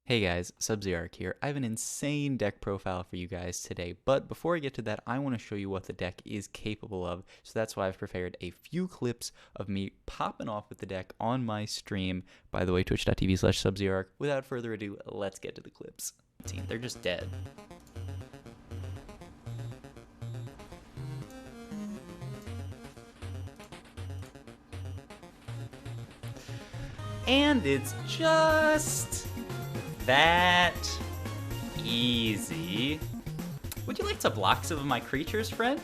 Hey guys, Sub-Zero here. I have an insane deck profile for you guys today, but before I get to that, I want to show you what the deck is capable of, so that's why I've prepared a few clips of me popping off with the deck on my stream. By the way, twitch.tv/Sub-Zero. Without further ado, let's get to the clips. They're just dead. And it's just that easy. Would you like to block some of my creatures, friend?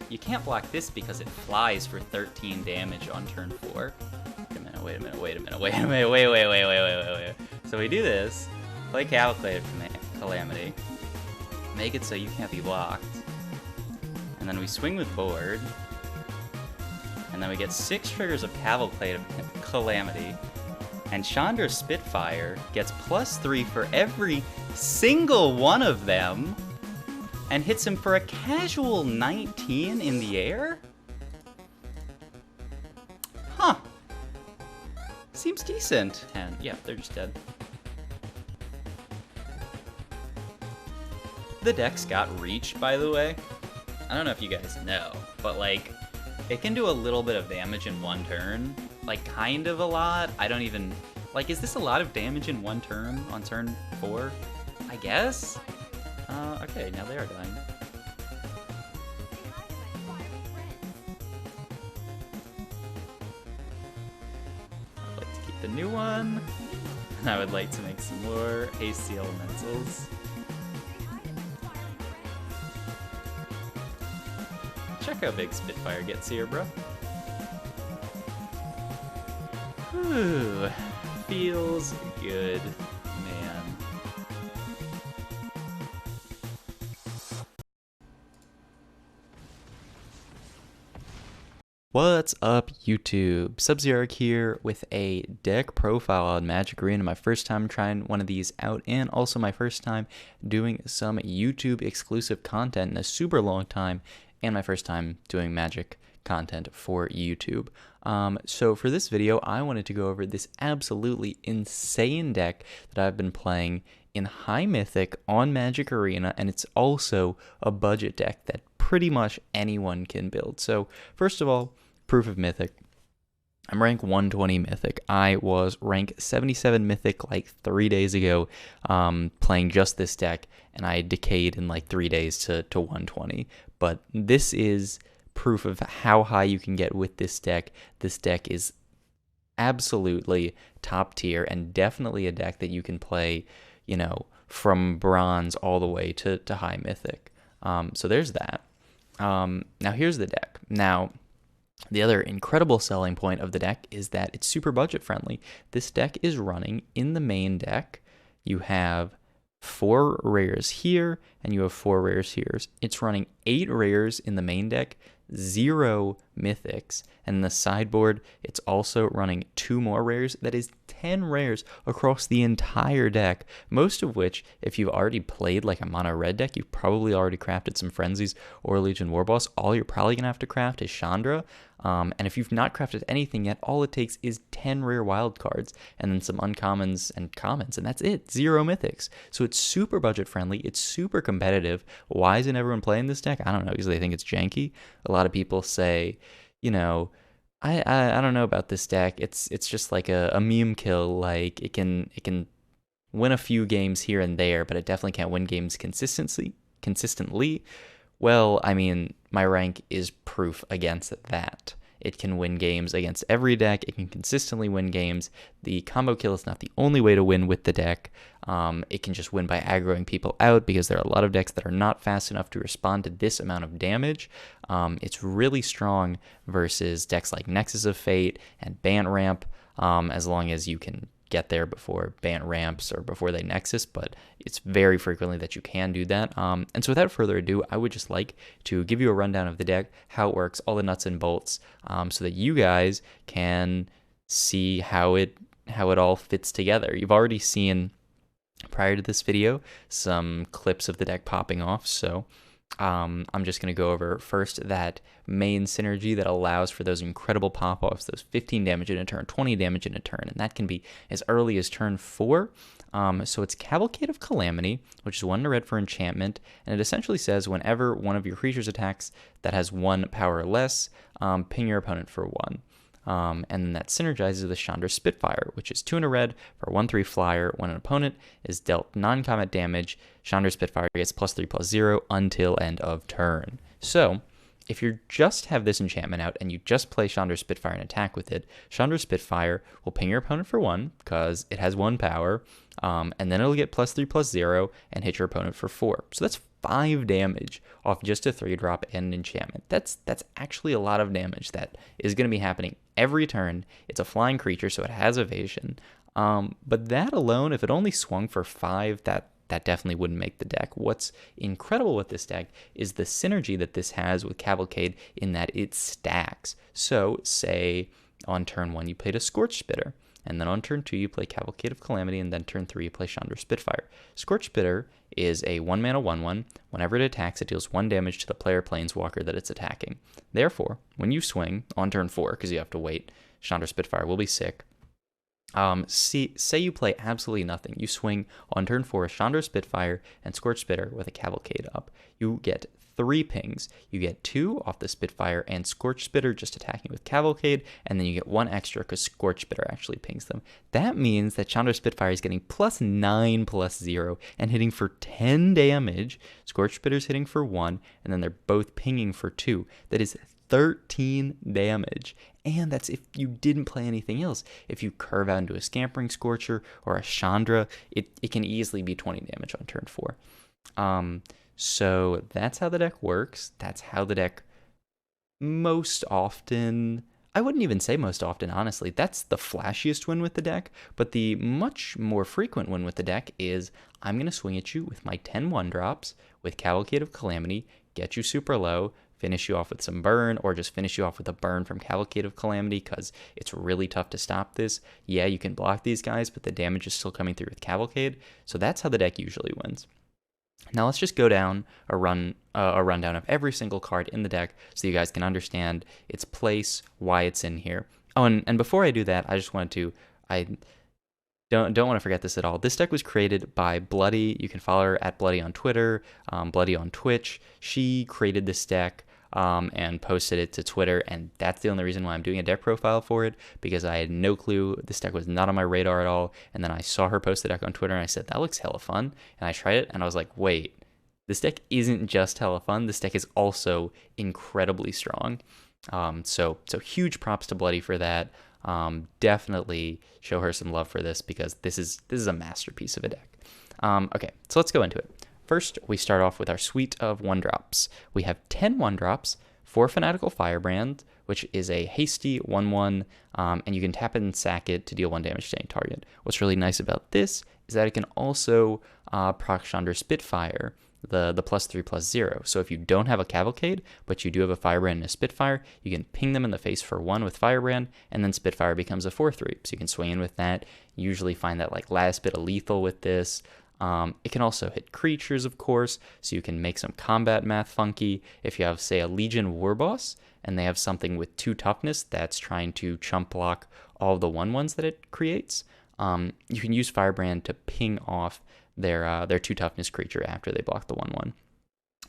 You can't block this because it flies for 13 damage on turn 4. Wait a minute. So we do this, play Cavalcade Calamity, make it so you can't be blocked, and then we swing with board, and then we get 6 triggers of Cavalcade Calamity, and Chandra's Spitfire gets +3 for every single one of them, and hits him for a casual 19 in the air? Huh. Seems decent. And yeah, they're just dead. The deck's got reach, by the way. I don't know if you guys know, but like, it can do a little bit of damage in one turn. Like, kind of a lot. I don't even... Like, is this a lot of damage in one turn on turn 4? I guess? Okay, now they are dying. I'd like to keep the new one. And I would like to make some more hasty elementals. Check how big Spitfire gets here, bro. Whew. Feels good, man. What's up, YouTube? Sub-Zero here with a deck profile on Magic Arena. My first time trying one of these out, and also my first time doing some YouTube exclusive content in a super long time, and my first time doing Magic content for YouTube. So for this video, I wanted to go over this absolutely insane deck that I've been playing in High Mythic on Magic Arena, and it's also a budget deck that pretty much anyone can build. So first of all, proof of Mythic. I'm rank 120 Mythic. I was rank 77 Mythic like 3 days ago, playing just this deck, and I decayed in like 3 days to 120. But this is proof of how high you can get with this deck. This deck is absolutely top tier, and definitely a deck that you can play, you know, from bronze all the way to high Mythic. So there's that. Now here's the deck. Now, the other incredible selling point of the deck is that it's super budget friendly. This deck is running in the main deck. You have 4 rares here, and you have 4 rares here. It's running 8 rares in the main deck, 0 mythics, and in the sideboard, it's also running 2 more rares. That is 10 rares across the entire deck, most of which, if you've already played like a mono red deck, you've probably already crafted some Frenzies or Legion Warboss. All you're probably going to have to craft is Chandra. And if you've not crafted anything yet, all it takes is 10 rare wildcards and then some uncommons and commons, and that's it. 0 mythics. So it's super budget friendly. It's super competitive. Why isn't everyone playing this deck? I don't know, because they think it's janky. A lot of people say, you know, I don't know about this deck. It's just like a meme kill. Like it can win a few games here and there, but it definitely can't win games consistently. Well, I mean, my rank is proof against that. It can win games against every deck. It can consistently win games. The combo kill is not the only way to win with the deck. It can just win by aggroing people out, because there are a lot of decks that are not fast enough to respond to this amount of damage. It's really strong versus decks like Nexus of Fate and Bant Ramp, as long as you can get there before Bant ramps or before they Nexus, but it's very frequently that you can do that. And so without further ado, I would just like to give you a rundown of the deck, how it works, all the nuts and bolts, so that you guys can see how it all fits together. You've already seen, prior to this video, some clips of the deck popping off, so I'm just going to go over first that main synergy that allows for those incredible pop-offs, those 15 damage in a turn, 20 damage in a turn, and that can be as early as turn 4. So it's Cavalcade of Calamity, which is 1 red for enchantment, and it essentially says whenever one of your creatures attacks that has 1 power or less, ping your opponent for 1. And then that synergizes with Chandra Spitfire, which is 2 and a red for a 1/3 flyer. When an opponent is dealt non-combat damage, Chandra Spitfire gets +3/+0 until end of turn. So, if you just have this enchantment out and you just play Chandra Spitfire and attack with it, Chandra Spitfire will ping your opponent for 1 because it has 1 power, and then it'll get +3/+0 and hit your opponent for 4. So that's 5 damage off just a 3-drop and enchantment. That's actually a lot of damage that is going to be happening every turn. It's a flying creature, so it has evasion. But that alone, if it only swung for 5, that definitely wouldn't make the deck. What's incredible with this deck is the synergy that this has with Cavalcade in that it stacks. So say on turn 1 you played a Scorch Spitter, and then on turn 2 you play Cavalcade of Calamity, and then turn 3 you play Chandra Spitfire. Scorch Spitter is a 1-mana 1/1. Whenever it attacks, it deals 1 damage to the player planeswalker that it's attacking. Therefore, when you swing on turn 4, because you have to wait, Chandra Spitfire will be sick. Say you play absolutely nothing. You swing on turn 4 Chandra Spitfire and Scorch Spitter with a Cavalcade up. You get 3 pings. You get 2 off the Spitfire and Scorch Spitter just attacking with Cavalcade, and then you get 1 extra because Scorch Spitter actually pings them. That means that Chandra Spitfire is getting +9/+0 and hitting for 10 damage. Scorch Spitter's hitting for 1, and then they're both pinging for 2. That is 13 damage. And that's if you didn't play anything else. If you curve out into a Scampering Scorcher or a Chandra, it can easily be 20 damage on turn 4. So that's how the deck works. That's how the deck most often, I wouldn't even say most often, honestly. That's the flashiest win with the deck. But the much more frequent win with the deck is I'm going to swing at you with my 10 1-drops with Cavalcade of Calamity, get you super low, finish you off with some burn, or just finish you off with a burn from Cavalcade of Calamity because it's really tough to stop this. Yeah, you can block these guys, but the damage is still coming through with Cavalcade. So that's how the deck usually wins. Now let's just go down a rundown of every single card in the deck so you guys can understand its place, why it's in here. Oh, and before I do that, I just wanted to, I don't want to forget this at all. This deck was created by Bloody. You can follow her at Bloody on Twitter, Bloody on Twitch. She created this deck and posted it to Twitter, and that's the only reason why I'm doing a deck profile for it, because I had no clue. This deck was not on my radar at all, and then I saw her post the deck on Twitter, and I said, that looks hella fun, and I tried it, and I was like, wait, this deck isn't just hella fun, this deck is also incredibly strong. So huge props to Bloody for that. Definitely show her some love for this, because this is a masterpiece of a deck. Okay, so let's go into it. First, we start off with our suite of 1-drops. We have 10 1-drops for Fanatical Firebrand, which is a hasty 1/1, and you can tap it and sack it to deal 1 damage to any target. What's really nice about this is that it can also proc Chandra Spitfire, the +3/+0. So if you don't have a Cavalcade, but you do have a Firebrand and a Spitfire, you can ping them in the face for 1 with Firebrand, and then Spitfire becomes a 4/3. So you can swing in with that. You usually find that like last bit of lethal with this. It can also hit creatures, of course, so you can make some combat math funky. If you have, say, a Legion Warboss, and they have something with 2 toughness that's trying to chump block all the 1/1s that it creates, you can use Firebrand to ping off their 2 toughness creature after they block the 1/1.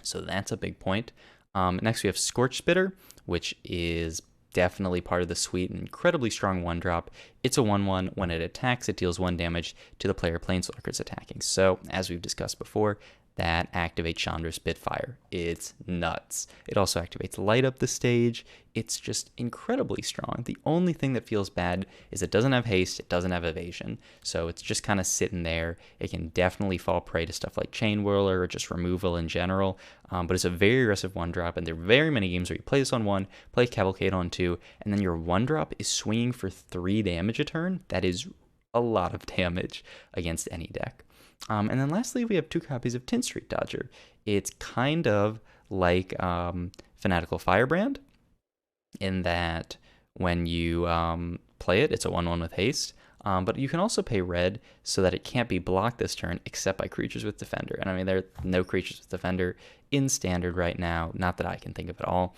So that's a big point. Next we have Scorch Spitter, which is definitely part of the suite, an incredibly strong 1-drop. It's a 1/1. When it attacks, it deals 1 damage to the player planeswalker it's attacking. So, as we've discussed before, that activates Chandra Spitfire. It's nuts. It also activates Light Up the Stage. It's just incredibly strong. The only thing that feels bad is it doesn't have haste, it doesn't have evasion. So it's just kind of sitting there. It can definitely fall prey to stuff like Chain Whirler or just removal in general. But it's a very aggressive 1-drop, and there are very many games where you play this on 1, play Cavalcade on 2, and then your 1-drop is swinging for 3 damage a turn. That is a lot of damage against any deck. And then lastly, we have 2 copies of Tin Street Dodger. It's kind of like Fanatical Firebrand in that when you play it, it's a 1/1 with haste. But you can also pay red so that it can't be blocked this turn except by creatures with Defender. And I mean, there are no creatures with Defender in Standard right now, not that I can think of at all.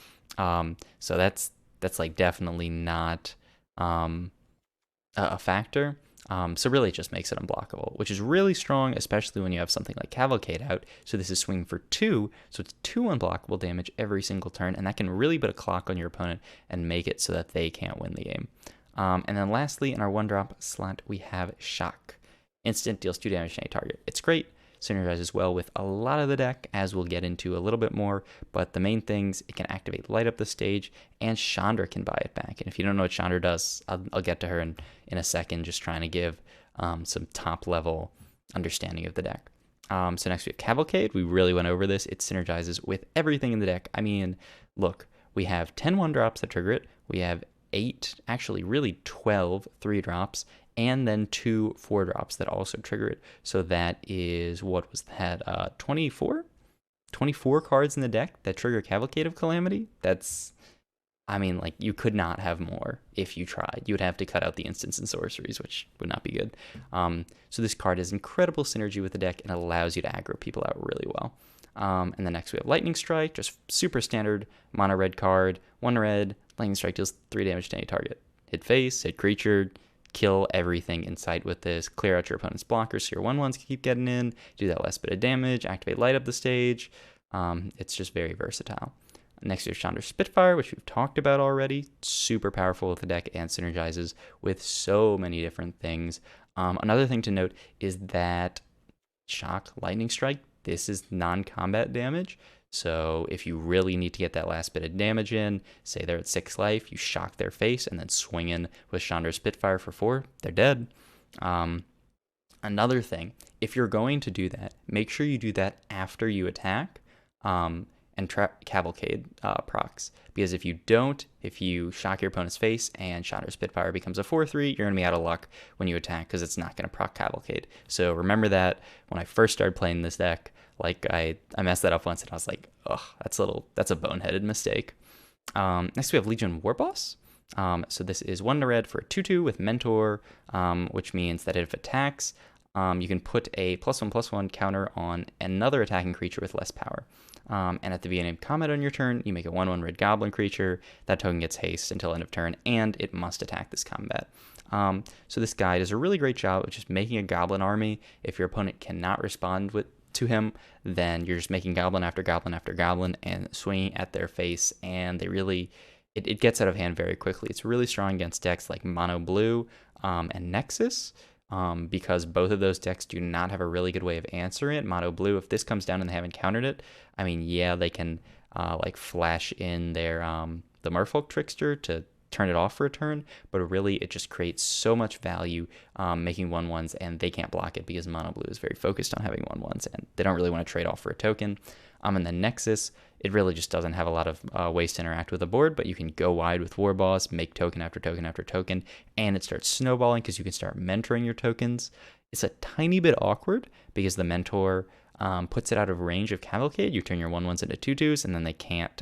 So that's like definitely not a factor. So really it just makes it unblockable, which is really strong, especially when you have something like Cavalcade out. So this is swinging for 2, so it's 2 unblockable damage every single turn, and that can really put a clock on your opponent and make it so that they can't win the game. And then lastly, in our 1-drop slot, we have Shock. Instant, deals 2 damage to any target. It's great. Synergizes well with a lot of the deck, as we'll get into a little bit more, but the main things, it can activate Light Up the Stage, and Chandra can buy it back. And if you don't know what Chandra does, I'll get to her in a second, just trying to give some top-level understanding of the deck. So next we have Cavalcade. We really went over this. It synergizes with everything in the deck. I mean, look, we have 10 1-drops that trigger it. We have 8, actually really 12 3-drops, and then 2 4-drops that also trigger it. So that is, what was that, 24? 24 cards in the deck that trigger Cavalcade of Calamity? That's, I mean, like, you could not have more if you tried. You would have to cut out the instants and sorceries, which would not be good. So this card has incredible synergy with the deck and allows you to aggro people out really well. And then next we have Lightning Strike, just super standard mono red card, 1 red, Lightning Strike deals 3 damage to any target. Hit face, hit creature, kill everything in sight with this, clear out your opponent's blockers so your 1/1s can keep getting in, do that last bit of damage, activate Light Up the Stage. It's just very versatile. Next is Chandra Spitfire, which we've talked about already. Super powerful with the deck and synergizes with so many different things. Another thing to note is that Shock, Lightning Strike, this is non-combat damage. So if you really need to get that last bit of damage in, say they're at 6 life, you shock their face and then swing in with Chandra Spitfire for 4, they're dead. Another thing, if you're going to do that, make sure you do that after you attack and Cavalcade procs. Because if you don't, if you shock your opponent's face and Chandra Spitfire becomes a 4/3, you're going to be out of luck when you attack because it's not going to proc Cavalcade. So remember that when I first started playing this deck, like I messed that up once and I was like, ugh, that's a boneheaded mistake. Next we have Legion Warboss. So this is 1 red for a 2/2 with Mentor, which means that if it attacks, you can put a +1/+1 counter on another attacking creature with less power. And at the beginning of combat on your turn, you make a 1/1 red goblin creature. That token gets haste until end of turn, and it must attack this combat. So this guy does a really great job of just making a goblin army. If your opponent cannot respond to him, then you're just making goblin after goblin after goblin and swinging at their face, and they really, it gets out of hand very quickly. It's really strong against decks like Mono Blue and Nexus, because both of those decks do not have a really good way of answering it. Mono Blue, if this comes down and they haven't countered it, I mean, yeah, they can like flash in their the Merfolk Trickster to turn it off for a turn, but really it just creates so much value making 1/1s, and they can't block it because Mono Blue is very focused on having 1/1s, and they don't really want to trade off for a token. And then Nexus, it really just doesn't have a lot of ways to interact with the board, but you can go wide with Warboss, make token after token after token, and it starts snowballing because you can start mentoring your tokens. It's a tiny bit awkward because the mentor puts it out of range of Cavalcade. You turn your 1/1s into 2/2s, and then they can't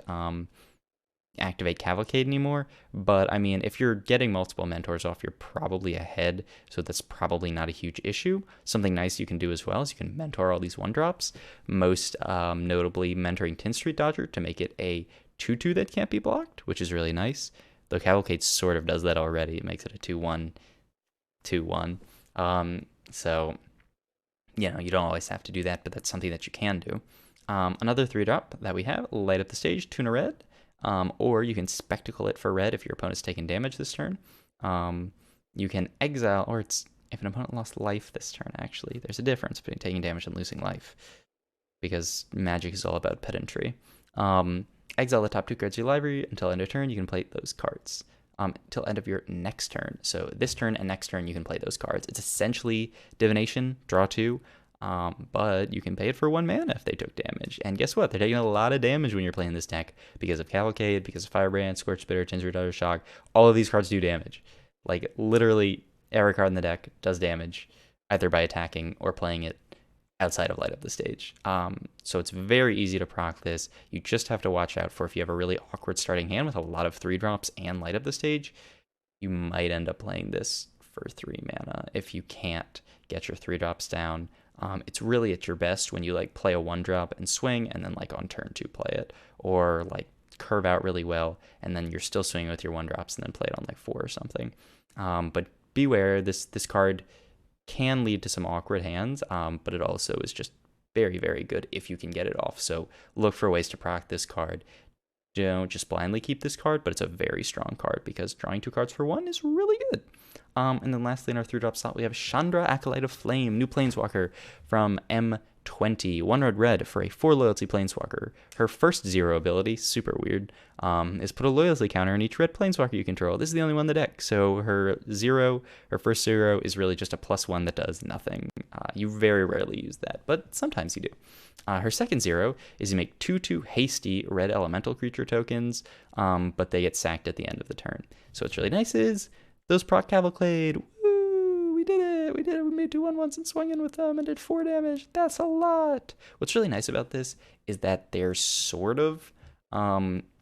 activate Cavalcade anymore. But I mean, if you're getting multiple mentors off, you're probably ahead, so that's probably not a huge issue. Something nice you can do as well is you can mentor all these 1-drops, most notably mentoring Tin Street Dodger to make it a 2/2 that can't be blocked, which is really nice. Though Cavalcade sort of does that already. It makes it a 2/1 2/1. So you know, you don't always have to do that, but that's something that you can do. Another 3-drop that we have, Light Up the Stage, tune a red. Or you can Spectacle it for red if your opponent's taking damage this turn. You can exile, or it's if an opponent lost life this turn, actually. There's a difference between taking damage and losing life, because Magic is all about pedantry. Exile the top 2 cards of your library. Until end of turn, you can play those cards. Till end of your next turn. So this turn and next turn, you can play those cards. It's essentially Divination, draw 2. But you can pay it for 1 mana if they took damage. And guess what? They're taking a lot of damage when you're playing this deck because of Cavalcade, because of Firebrand, Scorch Spitter, Tin Street Dodger, Shock. All of these cards do damage. Like, literally, every card in the deck does damage, either by attacking or playing it outside of Light Up the Stage. So it's very easy to proc this. You just have to watch out for if you have a really awkward starting hand with a lot of 3-drops and Light Up the Stage, you might end up playing this for 3 mana if you can't get your 3-drops down. It's really at your best when you like play a 1-drop and swing, and then like on turn 2 play it, or like curve out really well, and then you're still swinging with your 1-drops and then play it on like 4 or something. But beware, this card can lead to some awkward hands, but it also is just very, very good if you can get it off. So look for ways to proc this card. Don't just blindly keep this card, but it's a very strong card because drawing 2 cards for 1 is really good. And then lastly in our 3-drop slot, we have Chandra, Acolyte of Flame, new Planeswalker from M20. 1 red for a 4 loyalty Planeswalker. Her first 0 ability, super weird, is put a loyalty counter on each red Planeswalker you control. This is the only one in the deck, so her first 0 is really just a +1 that does nothing. You very rarely use that, but sometimes you do. Her second 0 is you make 2/2 hasty red elemental creature tokens, but they get sacked at the end of the turn. So what's really nice is those proc Cavalcade. Woo! We did it! We made 2 1/1s and swung in with them and did 4 damage. That's a lot! What's really nice about this is that they're sort of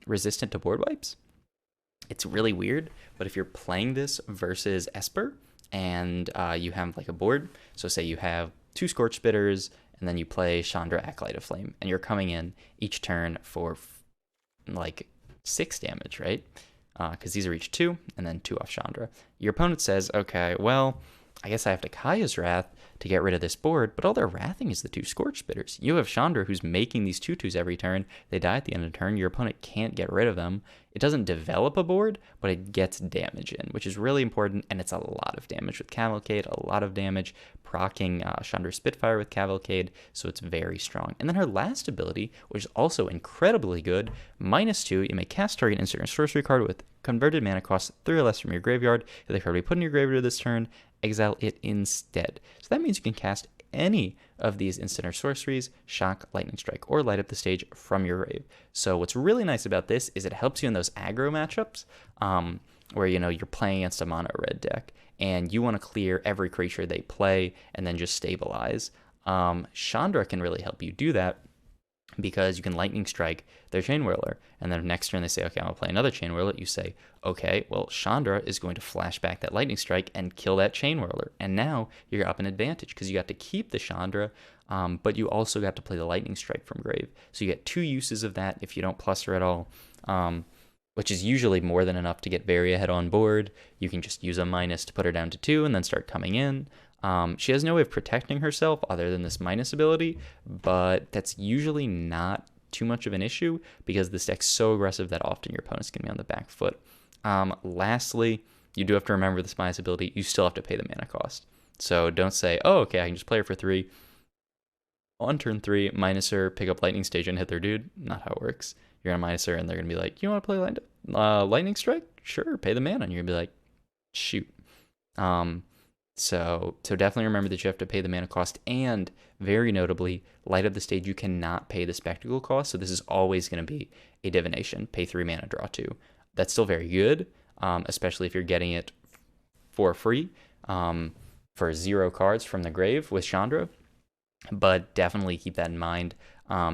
resistant to board wipes. It's really weird, but if you're playing this versus Esper and you have like a board, so say you have 2 Scorch Bitters and then you play Chandra, Acolyte of Flame, and you're coming in each turn for like 6 damage, right? Because these are each 2, and then 2 off Chandra. Your opponent says, okay, well, I guess I have to Kaya's Wrath to get rid of this board, but all they're wrathing is the 2 Scorch Bitters. You have Chandra who's making these 2/2s every turn. They die at the end of the turn. Your opponent can't get rid of them. It doesn't develop a board, but it gets damage in, which is really important, and it's a lot of damage with Cavalcade, a lot of damage proccing Chandra Spitfire with Cavalcade, so it's very strong. And then her last ability, which is also incredibly good, -2, you may cast target instant or sorcery card with converted mana cost 3 or less from your graveyard. If the card be put in your graveyard this turn, exile it instead. So that means you can cast any of these instant or sorceries, Shock, Lightning Strike, or Light Up the Stage from your grave. So what's really nice about this is it helps you in those aggro matchups where you're playing against a mono red deck and you want to clear every creature they play and then just stabilize. Chandra can really help you do that, because you can Lightning Strike their Chain Whirler, and then next turn they say, okay, I'm going to play another Chain Whirler. You say, okay, well, Chandra is going to flash back that Lightning Strike and kill that Chain Whirler, and now you're up an advantage because you got to keep the Chandra, but you also got to play the Lightning Strike from grave. So you get 2 uses of that if you don't plus her at all, which is usually more than enough to get very ahead on board. You can just use a minus to put her down to 2 and then start coming in. She has no way of protecting herself other than this minus ability, but that's usually not too much of an issue because this deck's so aggressive that often your opponent's going to be on the back foot. Lastly, you do have to remember this minus ability. You still have to pay the mana cost. So don't say, oh, okay, I can just play her for 3. On turn 3, minus her, pick up Lightning Stage and hit their dude. Not how it works. You're going to minus her and they're going to be like, you want to play Lightning Strike? Sure, pay the mana. And you're going to be like, shoot. So definitely remember that you have to pay the mana cost, and very notably, Light Up the Stage, you cannot pay the spectacle cost, so this is always going to be a divination. Pay 3 mana, draw 2. That's still very good, especially if you're getting it for free for 0 cards from the grave with Chandra, but definitely keep that in mind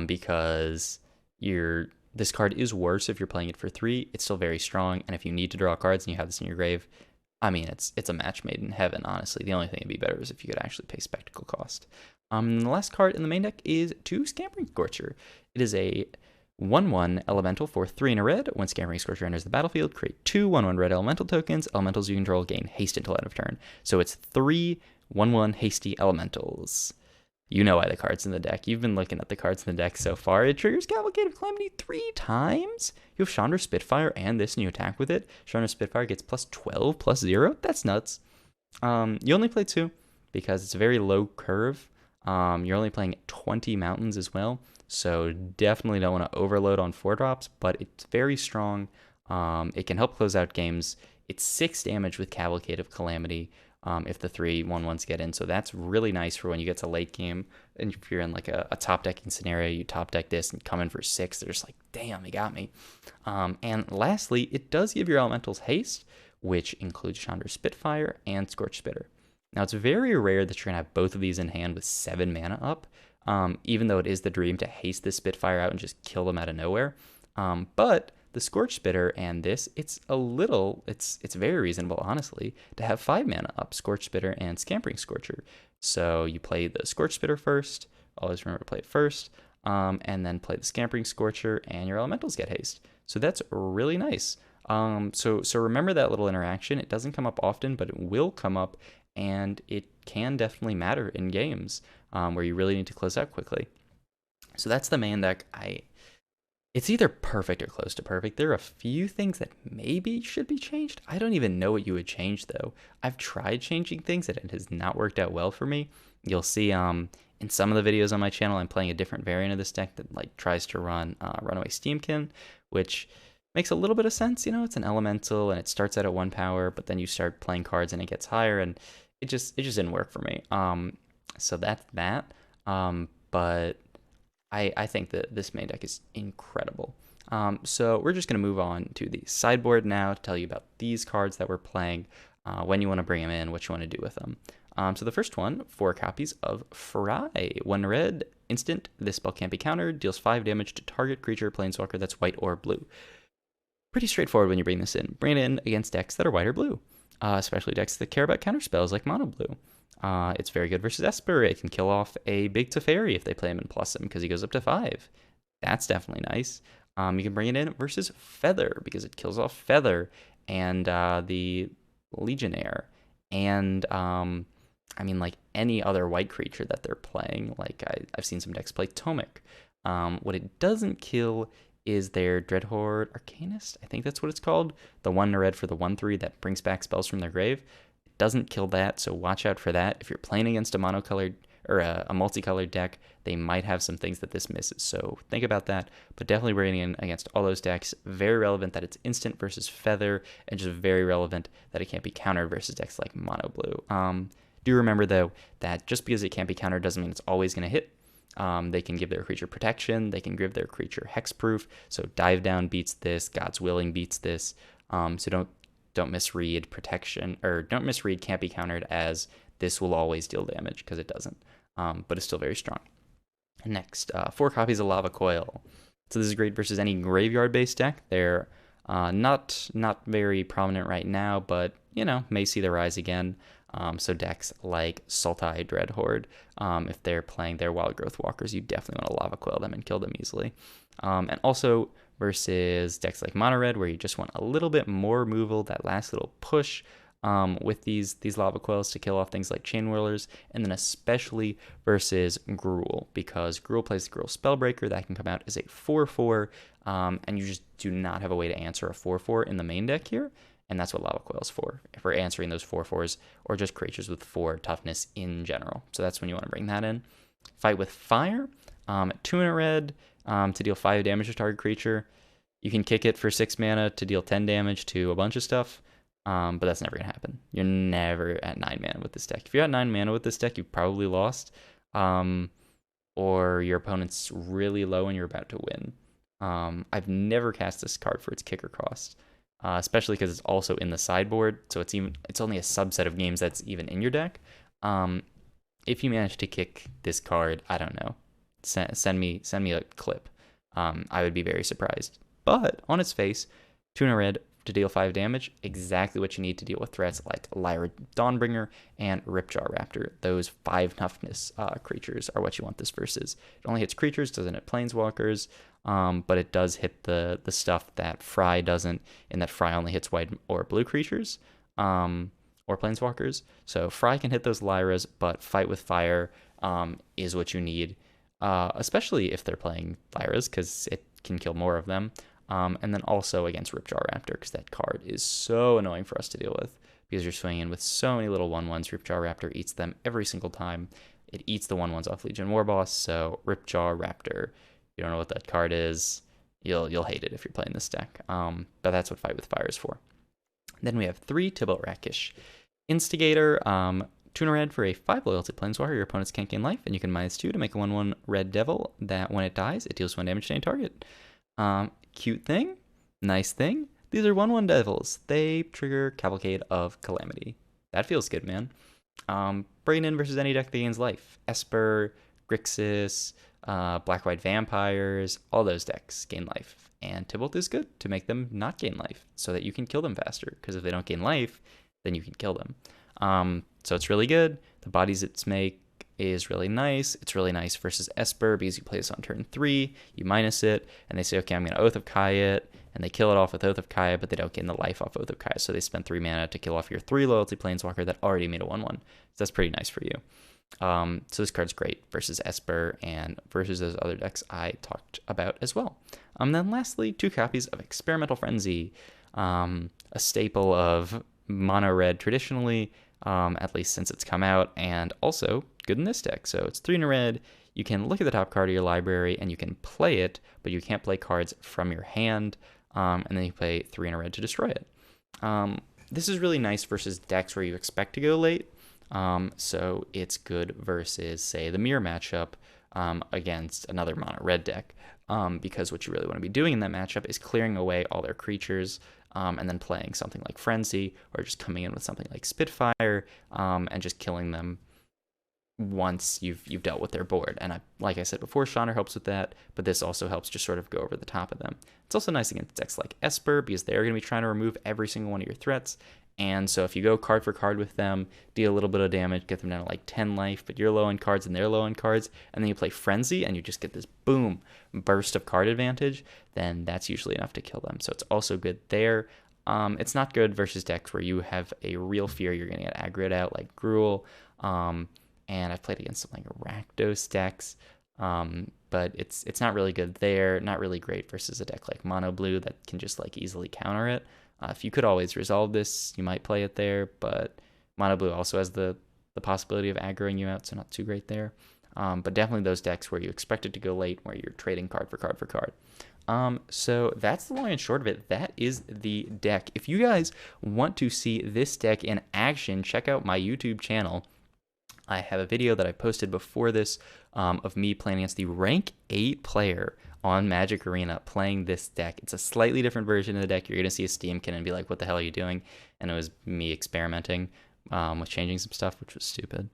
because this card is worse if you're playing it for 3. It's still very strong, and if you need to draw cards and you have this in your grave, I mean, it's a match made in heaven, honestly. The only thing that'd be better is if you could actually pay spectacle cost. The last card in the main deck is 2 Scampering Scorcher. It is a 1/1 elemental for 3 and a red. When Scampering Scorcher enters the battlefield, create 2 1/1 red elemental tokens. Elementals you control gain haste until end of turn. So it's 3 1/1 hasty elementals. You know why the card's in the deck. You've been looking at the cards in the deck so far. It triggers Cavalcade of Calamity 3 times. You have Chandra Spitfire and this, and you attack with it. Chandra Spitfire gets +12, +0. That's nuts. You only play 2 because it's a very low curve. You're only playing 20 mountains as well. So definitely don't want to overload on 4-drops, but it's very strong. It can help close out games. It's 6 damage with Cavalcade of Calamity. If the 3 1/1s get in. So that's really nice for when you get to late game. And if you're in like a top decking scenario, you top deck this and come in for 6, they're just like, damn, he got me. And lastly, it does give your elementals haste, which includes Chandra Spitfire and Scorch Spitter. Now it's very rare that you're going to have both of these in hand with 7 mana up, even though it is the dream to haste this Spitfire out and just kill them out of nowhere. But the Scorch Spitter and this, it's very reasonable, honestly, to have 5 mana up Scorch Spitter and Scampering Scorcher. So you play the Scorch Spitter first, always remember to play it first, and then play the Scampering Scorcher, and your elementals get haste. So that's really nice. So remember that little interaction. It doesn't come up often, but it will come up, and it can definitely matter in games where you really need to close out quickly. So that's the main deck. It's either perfect or close to perfect. There are a few things that maybe should be changed. I don't even know what you would change, though. I've tried changing things and it has not worked out well for me. You'll see in some of the videos on my channel, I'm playing a different variant of this deck that like tries to run Runaway Steamkin, which makes a little bit of sense. You know, it's an elemental and it starts out at 1 power, but then you start playing cards and it gets higher, and it just didn't work for me. So that's that. But I think that this main deck is incredible. So we're just going to move on to the sideboard now to tell you about these cards that we're playing, when you want to bring them in, what you want to do with them. So the first one, 4 copies of Fry. 1 red, instant. This spell can't be countered. Deals 5 damage to target creature, planeswalker that's white or blue. Pretty straightforward when you bring this in. Bring it in against decks that are white or blue, especially decks that care about counter spells like mono blue. It's very good versus Esper. It can kill off a big Teferi if they play him and plus him because he goes up to 5. That's definitely nice. You can bring it in versus Feather because it kills off Feather and the Legionnaire. And I mean, like any other white creature that they're playing. Like I've seen some decks play Tomic. What it doesn't kill is their Dreadhorde Arcanist. I think that's what it's called. The 1 red for the 1/3 that brings back spells from their grave. Doesn't kill that, so watch out for that. If you're playing against a monocolored or a multicolored deck, they might have some things that this misses, so think about that. But definitely bringing in against all those decks. Very relevant that it's instant versus Feather, and just very relevant that it can't be countered versus decks like mono blue. Do remember though that just because it can't be countered doesn't mean it's always going to hit. They can give their creature protection, they can give their creature hexproof, so Dive Down beats this, God's Willing beats this, so don't misread protection, or don't misread can't be countered as this will always deal damage, because it doesn't, but it's still very strong. Next, 4 copies of Lava Coil. So this is great versus any graveyard-based deck. They're not very prominent right now, but, you know, may see the rise again. So decks like Sultai Dreadhorde, if they're playing their Wild Growth Walkers, you definitely want to Lava Coil them and kill them easily. And also versus decks like Mono Red, where you just want a little bit more removal, that last little push with these Lava Coils to kill off things like Chain Whirlers, and then especially versus Gruul, because Gruul plays the Gruul Spellbreaker that can come out as a 4/4, and you just do not have a way to answer a 4/4 in the main deck here. And that's what Lava Coil is for answering those 4/4s, or just creatures with 4 toughness in general. So that's when you want to bring that in. Fight with Fire, 2 in a red to deal 5 damage to target creature. You can kick it for 6 mana to deal 10 damage to a bunch of stuff, but that's never going to happen. You're never at 9 mana with this deck. If you're at 9 mana with this deck, you've probably lost, or your opponent's really low and you're about to win. I've never cast this card for its kicker cost. Especially because it's also in the sideboard, so it's only a subset of games that's even in your deck. If you manage to kick this card, I don't know, send me a clip. I would be very surprised. But on its face, 2 in a red to deal 5 damage, exactly what you need to deal with threats like Lyra Dawnbringer and Ripjaw Raptor. Those 5 toughness creatures are what you want this versus. It only hits creatures, doesn't hit planeswalkers, but it does hit the stuff that Fry doesn't, in that Fry only hits white or blue creatures or planeswalkers. So Fry can hit those Lyras, but Fight with Fire is what you need, especially if they're playing Lyras, because it can kill more of them. And then also against Ripjaw Raptor, because that card is so annoying for us to deal with, because you're swinging with so many little 1/1s. Ripjaw Raptor eats them every single time. It eats the 1/1s off Legion Warboss, so Ripjaw Raptor, you don't know what that card is, you'll hate it if you're playing this deck. But that's what Fight with Fire is for. Then we have 3 Tibalt Rakish. Instigator, 2 in a red for a 5 loyalty planeswalker. Your opponents can't gain life, and you can -2 to make a 1/1 red devil that when it dies, it deals 1 damage to any target. Cute thing, nice thing. These are 1/1 devils. They trigger Cavalcade of Calamity. That feels good, man. Bring in versus any deck that gains life. Esper, Grixis, Black-White Vampires, all those decks gain life. and Tybalt is good to make them not gain life so that you can kill them faster, because if they don't gain life, then you can kill them. So it's really good. The bodies it's make is really nice. It's really nice versus Esper because you play this on turn 3, you minus it, and they say, okay, I'm going to Oath of Kaya it, and they kill it off with Oath of Kaya, but they don't gain the life off Oath of Kaya, so they spend 3 mana to kill off your 3 loyalty planeswalker that already made a 1/1. So that's pretty nice for you. So this card's great versus Esper and versus those other decks I talked about as well. Then lastly, 2 copies of Experimental Frenzy, a staple of mono red traditionally, at least since it's come out, and also good in this deck. So it's 3 in a red. You can look at the top card of your library and you can play it, but you can't play cards from your hand, and then you play 3 in a red to destroy it. This is really nice versus decks where you expect to go late. So it's good versus, say, the mirror matchup against another mono red deck, because what you really want to be doing in that matchup is clearing away all their creatures, and then playing something like Frenzy, or just coming in with something like Spitfire, and just killing them once you've dealt with their board. And like I said before, Chandra helps with that, but this also helps just sort of go over the top of them. It's also nice against decks like Esper, because they're going to be trying to remove every single one of your threats. And so if you go card for card with them, deal a little bit of damage, get them down to like 10 life, but you're low on cards and they're low on cards, and then you play Frenzy and you just get this boom burst of card advantage, then that's usually enough to kill them. So it's also good there. It's not good versus decks where you have a real fear you're going to get aggroed out, like Gruul, and I've played against some like Rakdos decks, but it's not really good there. Not really great versus a deck like Mono Blue that can just like easily counter it. If you could always resolve this, you might play it there, but Mono Blue also has the possibility of aggroing you out, so not too great there. But definitely those decks where you expect it to go late, where you're trading card for card for card. So that's the long and short of it. That is the deck. If you guys want to see this deck in action, check out my YouTube channel. I have a video that I posted before this of me playing against the rank 8 player on Magic Arena playing this deck. It's a slightly different version of the deck. You're going to see a Steamkin and be like, what the hell are you doing? And it was me experimenting with changing some stuff, which was stupid.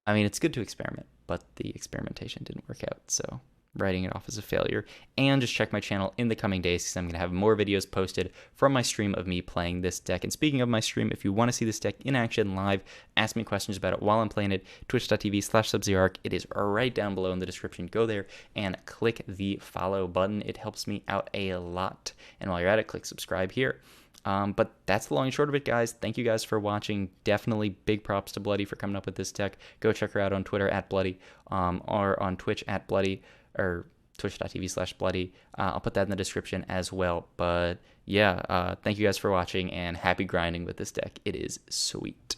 I mean, it's good to experiment, but the experimentation didn't work out, so writing it off as a failure. And just check my channel in the coming days, because I'm going to have more videos posted from my stream of me playing this deck. And speaking of my stream, if you want to see this deck in action live, ask me questions about it while I'm playing it, twitch.tv/SubZeroArc. It is right down below in the description. Go there and click the follow button. It helps me out a lot. And while you're at it, click subscribe here. But that's the long and short of it, guys. Thank you guys for watching. Definitely big props to Bloody for coming up with this deck. Go check her out on Twitter @Bloody, or on Twitch @Bloody, or twitch.tv/Bloody. I'll put that in the description as well. But yeah, thank you guys for watching, and happy grinding with this deck. It is sweet.